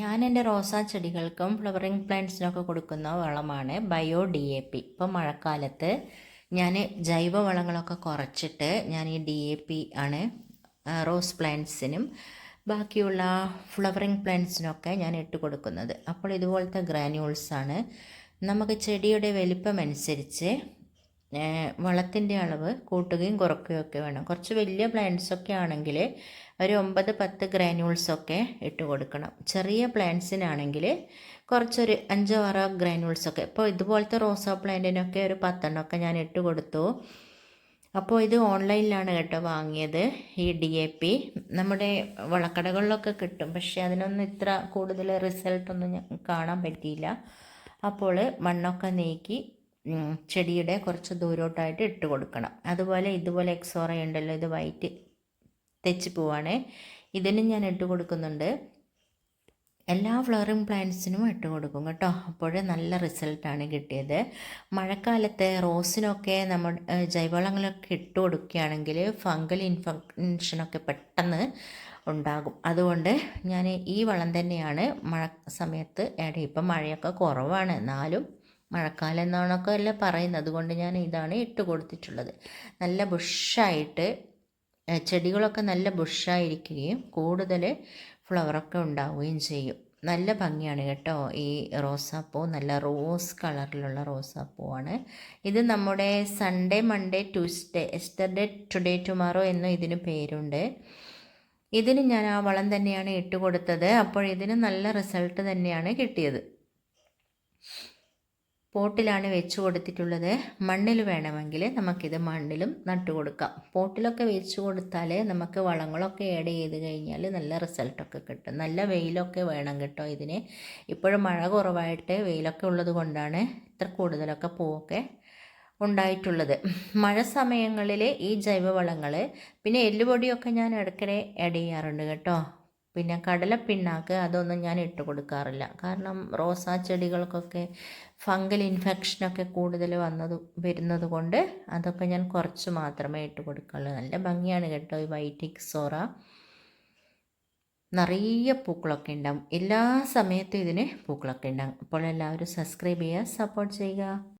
ഞാൻ എൻ്റെ റോസാ ചെടികൾക്കും ഫ്ലവറിങ് പ്ലാന്റ്സിനൊക്കെ കൊടുക്കുന്ന വളമാണ് ബയോ DAP. ഇപ്പം മഴക്കാലത്ത് ഞാൻ ജൈവവളങ്ങളൊക്കെ കുറച്ചിട്ട് ഞാൻ ഈ DAP ആണ് റോസ് പ്ലാന്റ്സിനും ബാക്കിയുള്ള ഫ്ലവറിങ് പ്ലാന്റ്സിനൊക്കെ ഞാൻ ഇട്ട് കൊടുക്കുന്നത്. അപ്പോൾ ഇതുപോലത്തെ ഗ്രാന്യൂൾസാണ്. നമുക്ക് ചെടിയുടെ വലിപ്പം അനുസരിച്ച് വളത്തിൻ്റെ അളവ് കൂട്ടുകയും കുറയ്ക്കുകയും ഒക്കെ വേണം. കുറച്ച് വലിയ പ്ലാന്റ്സൊക്കെ ആണെങ്കിൽ ഒരു 9-10 ഗ്രാന്യൂൾസൊക്കെ ഇട്ട് കൊടുക്കണം. ചെറിയ പ്ലാന്റ്സിനാണെങ്കിൽ കുറച്ചൊരു 5-6 ഗ്രാന്യൂൾസൊക്കെ. ഇപ്പോൾ ഇതുപോലത്തെ റോസാ പ്ലാന്റിനൊക്കെ ഒരു 10 എണ്ണമൊക്കെ ഞാൻ ഇട്ട് കൊടുത്തു. അപ്പോൾ ഇത് ഓൺലൈനിലാണ് കേട്ടോ വാങ്ങിയത്. ഈ DAP നമ്മുടെ വളക്കടകളിലൊക്കെ കിട്ടും, പക്ഷേ അതിനൊന്നും ഇത്ര കൂടുതൽ റിസൾട്ടൊന്നും കാണാൻ പറ്റിയില്ല. അപ്പോൾ മണ്ണൊക്കെ നീക്കി ചെടിയുടെ കുറച്ച് ദൂരോട്ടായിട്ട് ഇട്ട് കൊടുക്കണം. അതുപോലെ ഇതുപോലെ എക്സോറ ഉണ്ടല്ലോ, ഇത് വൈറ്റ് തെച്ചിപ്പൂവാണ്, ഇതിനും ഞാൻ ഇട്ട് കൊടുക്കുന്നുണ്ട്. എല്ലാ ഫ്ലവറിങ് പ്ലാന്റ്സിനും ഇട്ട് കൊടുക്കും കേട്ടോ. അപ്പോൾ നല്ല റിസൾട്ടാണ് കിട്ടിയത്. മഴക്കാലത്ത് റോസിനൊക്കെ നമ്മൾ ജൈവവളങ്ങളൊക്കെ ഇട്ട് കൊടുക്കുകയാണെങ്കിൽ ഫംഗൽ ഇൻഫെക്ഷനൊക്കെ പെട്ടെന്ന് ഉണ്ടാകും. അതുകൊണ്ട് ഞാൻ ഈ വളം തന്നെയാണ് മഴ സമയത്ത് ആഡ് ചെയ്യും. ഇപ്പം മഴയൊക്കെ കുറവാണ്, എന്നാലും മഴക്കാലം എന്നാണൊക്കെ അല്ലേ പറയുന്നത്, അതുകൊണ്ട് ഞാൻ ഇതാണ് ഇട്ട് കൊടുത്തിട്ടുള്ളത്. നല്ല ബുഷായിട്ട് ചെടികളൊക്കെ നല്ല ബുഷായിരിക്കുകയും കൂടുതൽ ഫ്ലവറൊക്കെ ഉണ്ടാവുകയും ചെയ്യും. നല്ല ഭംഗിയാണ് കേട്ടോ ഈ റോസാപ്പൂ. നല്ല റോസ് കളറിലുള്ള റോസാപ്പൂവാണ് ഇത്. നമ്മുടെ Sunday, Monday, Tuesday, yesterday, today, tomorrow എന്നും ഇതിന് പേരുണ്ട്. ഇതിന് ഞാൻ ആ വളം തന്നെയാണ് ഇട്ട് കൊടുത്തത്. അപ്പോൾ ഇതിന് നല്ല റിസൾട്ട് തന്നെയാണ് കിട്ടിയത്. പോട്ടിലാണ് വെച്ച് കൊടുത്തിട്ടുള്ളത്. മണ്ണിൽ വേണമെങ്കിൽ നമുക്കിത് മണ്ണിലും നട്ടു കൊടുക്കാം. പോട്ടിലൊക്കെ വെച്ച് കൊടുത്താൽ നമുക്ക് വളങ്ങളൊക്കെ ആഡ് ചെയ്ത് കഴിഞ്ഞാൽ നല്ല റിസൾട്ടൊക്കെ കിട്ടും. നല്ല വെയിലൊക്കെ വേണം കേട്ടോ ഇതിന്. ഇപ്പോഴും മഴ കുറവായിട്ട് വെയിലൊക്കെ ഉള്ളത് കൊണ്ടാണ് ഇത്ര കൂടുതലൊക്കെ പൂവൊക്കെ ഉണ്ടായിട്ടുള്ളത്. മഴ സമയങ്ങളിൽ ഈ ജൈവവളങ്ങൾ പിന്നെ എല്ലുപൊടിയൊക്കെ ഞാൻ ഇടയ്ക്കിടെ ആഡ് ചെയ്യാറുണ്ട് കേട്ടോ. പിന്നെ കടലപ്പിണ്ണാക്ക് അതൊന്നും ഞാൻ ഇട്ട് കൊടുക്കാറില്ല, കാരണം റോസാ ചെടികൾക്കൊക്കെ ഫംഗൽ ഇൻഫെക്ഷനൊക്കെ കൂടുതൽ വരുന്നത് കൊണ്ട് അതൊക്കെ ഞാൻ കുറച്ച് മാത്രമേ ഇട്ട് കൊടുക്കാറുള്ളൂ. നല്ല ഭംഗിയാണ് കേട്ടോ ഈ വൈറ്റ് എക്സോറ. നിറയെ പൂക്കളൊക്കെ ഉണ്ടാകും, എല്ലാ സമയത്തും ഇതിന് പൂക്കളൊക്കെ ഉണ്ടാകും. അപ്പോൾ എല്ലാവരും സബ്സ്ക്രൈബ് ചെയ്യുക, സപ്പോർട്ട് ചെയ്യുക.